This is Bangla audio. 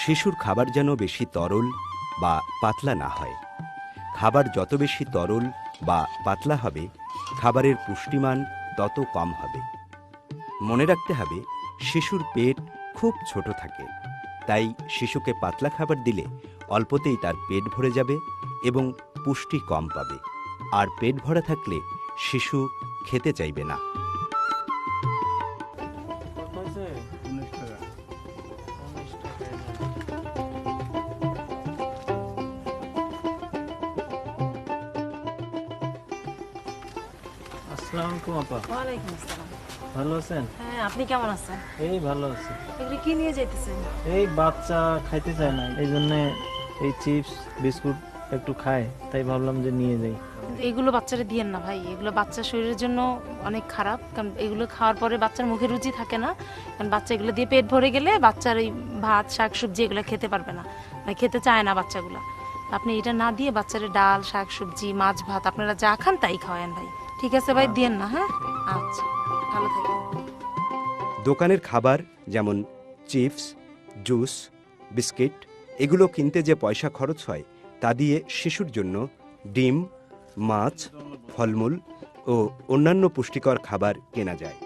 শিশুর খাবার যেন বেশি তরল বা পাতলা না হয়। খাবার যত বেশি তরল বা পাতলা হবে, খাবারের পুষ্টিমান তত কম হবে। মনে রাখতে হবে, শিশুর পেট খুব ছোট থাকে, তাই শিশুকে পাতলা খাবার দিলে অল্পতেই তার পেট ভরে যাবে এবং পুষ্টি কম পাবে। আর পেট ভরা থাকলে শিশু খেতে চাইবে না। আসসালামু আলাইকুম আপা। ওয়ালাইকুম আসসালাম। ভালো আছেন? হ্যাঁ, আপনি কেমন আছেন? এই ভালো আছি। এগুলো কি নিয়ে যাইতেছেন? এই বাচ্চা খাইতে চায় না, এই জন্য এই চিপস বিস্কুট একটু খায়, তাই ভাবলাম যে নিয়ে যাই। কিন্তু এগুলো বাচ্চারা দিয়েন না ভাই, এগুলো বাচ্চার শরীরের জন্য অনেক খারাপ। কারণ এগুলো খাওয়ার পরে বাচ্চার মুখে রুচি থাকে না, কারণ বাচ্চা এগুলো দিয়ে পেট ভরে গেলে বাচ্চার এই ভাত শাকসবজি এগুলো খেতে পারবে না, মানে খেতে চায় না বাচ্চাগুলো। আপনি এটা না দিয়ে বাচ্চারা ডাল শাকসবজি মাছ ভাত আপনারা যা খান তাই খাওয়ান ভাই। ঠিক আছে ভাই, দিয়েন না। হ্যাঁ, আচ্ছা, ভালো থাকেন। দোকানের খাবার যেমন চিপস, জুস, বিস্কিট এগুলো কিনতে যে পয়সা খরচ হয়, তা দিয়ে শিশুর জন্য ডিম, মাছ, ফলমূল ও অন্যান্য পুষ্টিকর খাবার কেনা যায়।